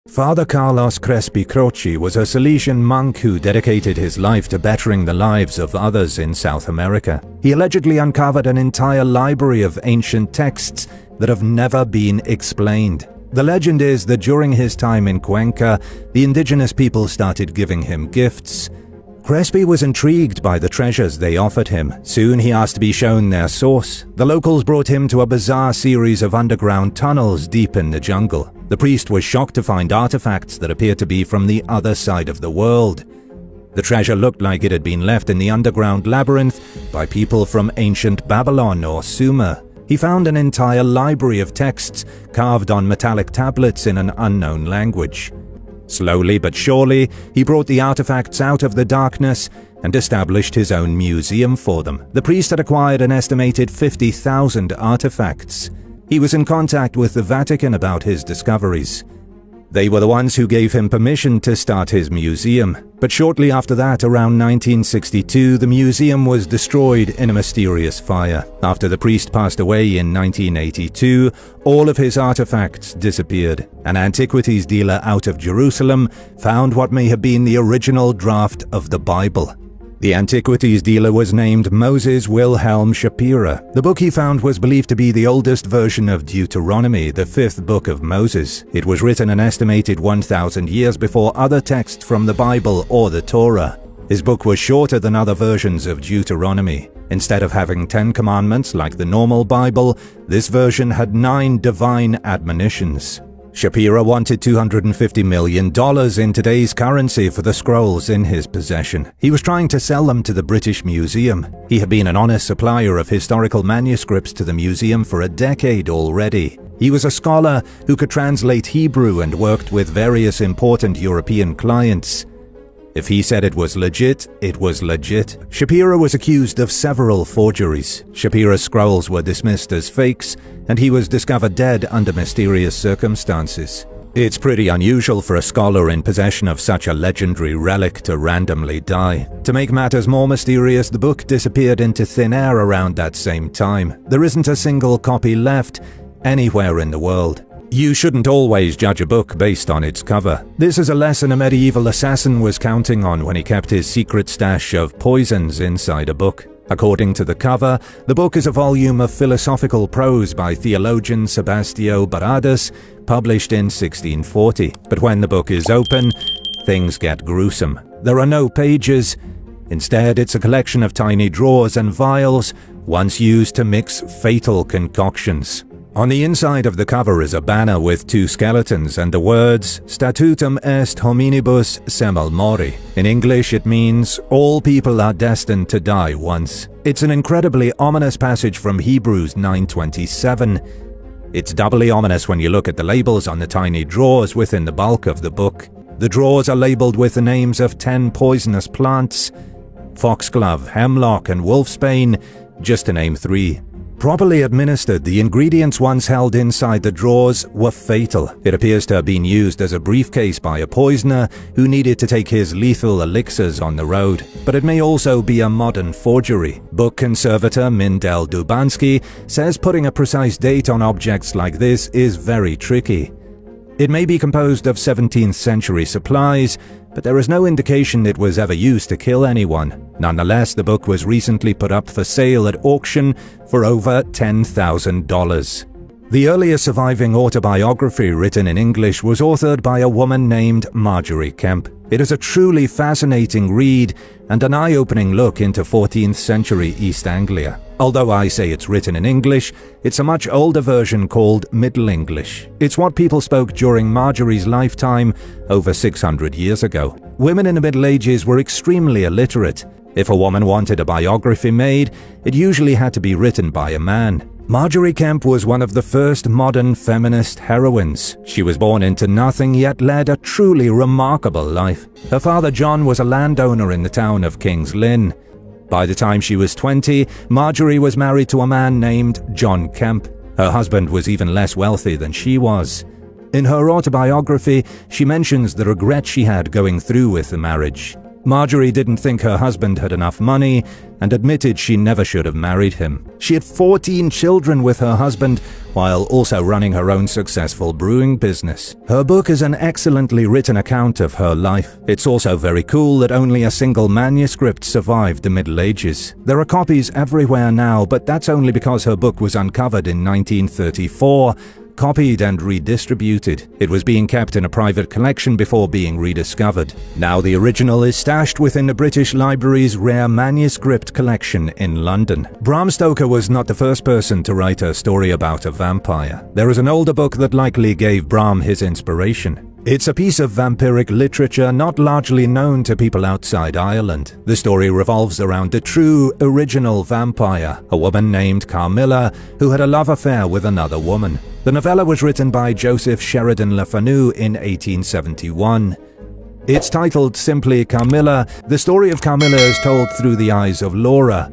Father Carlos Crespi Croce was a Salesian monk who dedicated his life to bettering the lives of others in South America. He allegedly uncovered an entire library of ancient texts that have never been explained. The legend is that during his time in Cuenca, the indigenous people started giving him gifts. Crespi was intrigued by the treasures they offered him. Soon he asked to be shown their source. The locals brought him to a bizarre series of underground tunnels deep in the jungle. The priest was shocked to find artifacts that appeared to be from the other side of the world. The treasure looked like it had been left in the underground labyrinth by people from ancient Babylon or Sumer. He found an entire library of texts carved on metallic tablets in an unknown language. Slowly but surely, he brought the artifacts out of the darkness and established his own museum for them. The priest had acquired an estimated 50,000 artifacts. He was in contact with the Vatican about his discoveries. They were the ones who gave him permission to start his museum. But shortly after that, around 1962, the museum was destroyed in a mysterious fire. After the priest passed away in 1982, all of his artifacts disappeared. An antiquities dealer out of Jerusalem found what may have been the original draft of the Bible. The antiquities dealer was named Moses Wilhelm Shapira. The book he found was believed to be the oldest version of Deuteronomy, the fifth book of Moses. It was written an estimated 1,000 years before other texts from the Bible or the Torah. His book was shorter than other versions of Deuteronomy. Instead of having 10 commandments like the normal Bible, this version had 9 divine admonitions. Shapira wanted $250 million in today's currency for the scrolls in his possession. He was trying to sell them to the British Museum. He had been an honest supplier of historical manuscripts to the museum for a decade already. He was a scholar who could translate Hebrew and worked with various important European clients. If he said it was legit, it was legit. Shapira was accused of several forgeries. Shapira's scrolls were dismissed as fakes, and he was discovered dead under mysterious circumstances. It's pretty unusual for a scholar in possession of such a legendary relic to randomly die. To make matters more mysterious, the book disappeared into thin air around that same time. There isn't a single copy left anywhere in the world. You shouldn't always judge a book based on its cover. This is a lesson a medieval assassin was counting on when he kept his secret stash of poisons inside a book. According to the cover, the book is a volume of philosophical prose by theologian Sebastio Baradas, published in 1640. But when the book is open, things get gruesome. There are no pages. Instead, it's a collection of tiny drawers and vials, once used to mix fatal concoctions. On the inside of the cover is a banner with 2 skeletons and the words Statutum est hominibus semel mori. In English it means, all people are destined to die once. It's an incredibly ominous passage from Hebrews 9:27. It's doubly ominous when you look at the labels on the tiny drawers within the bulk of the book. The drawers are labeled with the names of 10 poisonous plants: foxglove, hemlock and wolfsbane, just to name 3. Properly administered, the ingredients once held inside the drawers were fatal. It appears to have been used as a briefcase by a poisoner who needed to take his lethal elixirs on the road. But it may also be a modern forgery. Book conservator Mindel Dubansky says putting a precise date on objects like this is very tricky. It may be composed of 17th century supplies, but there is no indication it was ever used to kill anyone. Nonetheless, the book was recently put up for sale at auction for over $10,000. The earliest surviving autobiography written in English was authored by a woman named Marjorie Kemp. It is a truly fascinating read and an eye-opening look into 14th century East Anglia. Although I say it's written in English, it's a much older version called Middle English. It's what people spoke during Marjorie's lifetime over 600 years ago. Women in the Middle Ages were extremely illiterate. If a woman wanted a biography made, it usually had to be written by a man. Marjorie Kemp was one of the first modern feminist heroines. She was born into nothing yet led a truly remarkable life. Her father John was a landowner in the town of King's Lynn. By the time she was 20, Marjorie was married to a man named John Kemp. Her husband was even less wealthy than she was. In her autobiography, she mentions the regret she had going through with the marriage. Marjorie didn't think her husband had enough money and admitted she never should have married him. She had 14 children with her husband while also running her own successful brewing business. Her book is an excellently written account of her life. It's also very cool that only a single manuscript survived the Middle Ages. There are copies everywhere now, but that's only because her book was uncovered in 1934, copied and redistributed. It was being kept in a private collection before being rediscovered. Now the original is stashed within the British Library's rare manuscript collection in London. Bram Stoker was not the first person to write a story about a vampire. There is an older book that likely gave Bram his inspiration. It's a piece of vampiric literature not largely known to people outside Ireland. The story revolves around a true, original vampire, a woman named Carmilla, who had a love affair with another woman. The novella was written by Joseph Sheridan Le Fanu in 1871. It's titled simply Carmilla. The story of Carmilla is told through the eyes of Laura.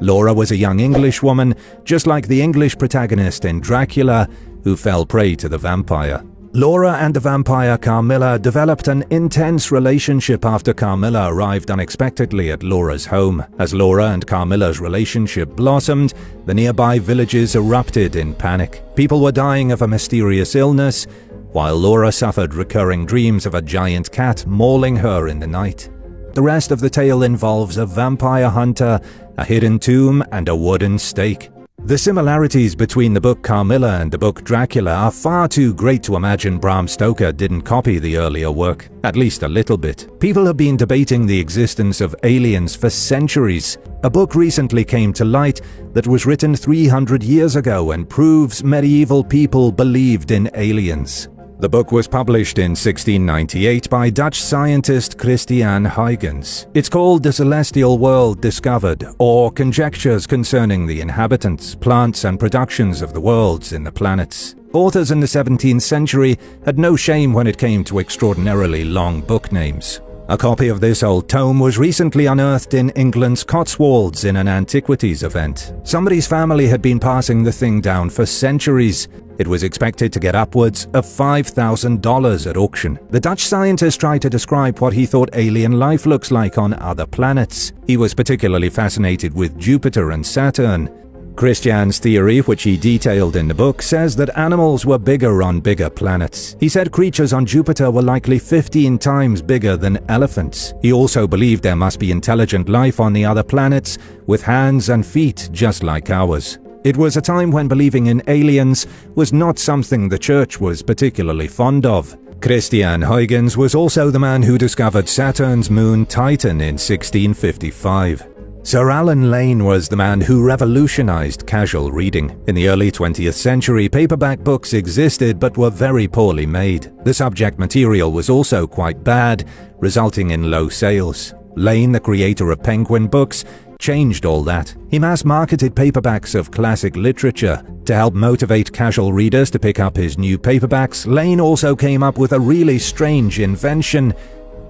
Laura was a young English woman, just like the English protagonist in Dracula, who fell prey to the vampire. Laura and the vampire Carmilla developed an intense relationship after Carmilla arrived unexpectedly at Laura's home. As Laura and Carmilla's relationship blossomed, the nearby villages erupted in panic. People were dying of a mysterious illness, while Laura suffered recurring dreams of a giant cat mauling her in the night. The rest of the tale involves a vampire hunter, a hidden tomb, and a wooden stake. The similarities between the book Carmilla and the book Dracula are far too great to imagine Bram Stoker didn't copy the earlier work, at least a little bit. People have been debating the existence of aliens for centuries. A book recently came to light that was written 300 years ago and proves medieval people believed in aliens. The book was published in 1698 by Dutch scientist Christian Huygens. It's called The Celestial World Discovered, or Conjectures Concerning the Inhabitants, Plants and Productions of the Worlds in the Planets. Authors in the 17th century had no shame when it came to extraordinarily long book names. A copy of this old tome was recently unearthed in England's Cotswolds in an antiquities event. Somebody's family had been passing the thing down for centuries. It was expected to get upwards of $5,000 at auction. The Dutch scientist tried to describe what he thought alien life looks like on other planets. He was particularly fascinated with Jupiter and Saturn. Christian's theory, which he detailed in the book, says that animals were bigger on bigger planets. He said creatures on Jupiter were likely 15 times bigger than elephants. He also believed there must be intelligent life on the other planets, with hands and feet just like ours. It was a time when believing in aliens was not something the church was particularly fond of. Christian Huygens was also the man who discovered Saturn's moon Titan in 1655. Sir Alan Lane was the man who revolutionized casual reading. In the early 20th century, paperback books existed but were very poorly made. The subject material was also quite bad, resulting in low sales. Lane, the creator of Penguin Books, changed all that. He mass-marketed paperbacks of classic literature. To help motivate casual readers to pick up his new paperbacks, Lane also came up with a really strange invention,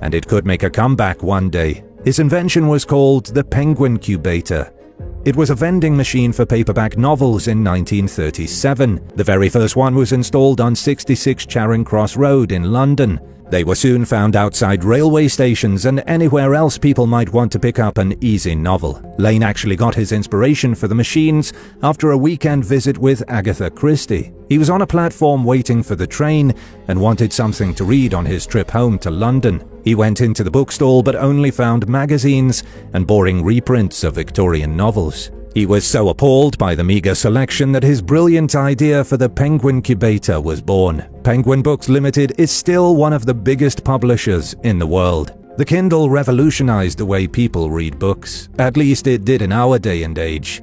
and it could make a comeback one day. His invention was called the Penguin Cubator. It was a vending machine for paperback novels in 1937. The very first one was installed on 66 Charing Cross Road in London. They were soon found outside railway stations and anywhere else people might want to pick up an easy novel. Lane actually got his inspiration for the machines after a weekend visit with Agatha Christie. He was on a platform waiting for the train and wanted something to read on his trip home to London. He went into the bookstall but only found magazines and boring reprints of Victorian novels. He was so appalled by the meager selection that his brilliant idea for the Penguin Cubator was born. Penguin Books Limited is still one of the biggest publishers in the world. The Kindle revolutionized the way people read books. At least it did in our day and age.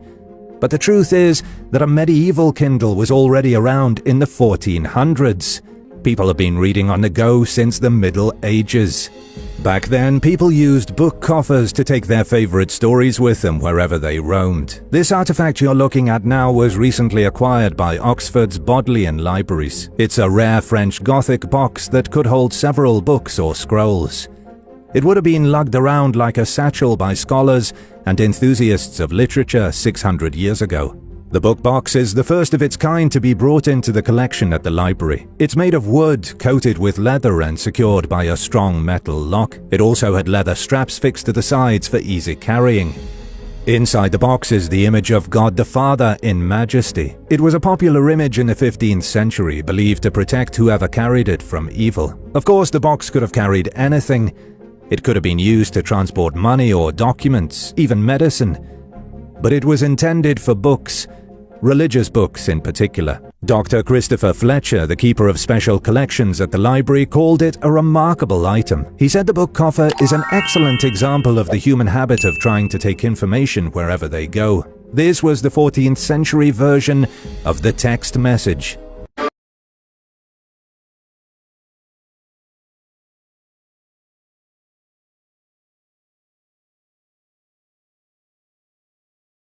But the truth is that a medieval Kindle was already around in the 1400s. People have been reading on the go since the Middle Ages. Back then, people used book coffers to take their favorite stories with them wherever they roamed. This artifact you're looking at now was recently acquired by Oxford's Bodleian Libraries. It's a rare French Gothic box that could hold several books or scrolls. It would have been lugged around like a satchel by scholars and enthusiasts of literature 600 years ago. The book box is the first of its kind to be brought into the collection at the library. It's made of wood, coated with leather and secured by a strong metal lock. It also had leather straps fixed to the sides for easy carrying. Inside the box is the image of God the Father in majesty. It was a popular image in the 15th century, believed to protect whoever carried it from evil. Of course, the box could have carried anything. It could have been used to transport money or documents, even medicine. But it was intended for books, religious books in particular. Dr. Christopher Fletcher, the keeper of special collections at the library, called it a remarkable item. He said the book coffer is an excellent example of the human habit of trying to take information wherever they go. This was the 14th century version of the text message.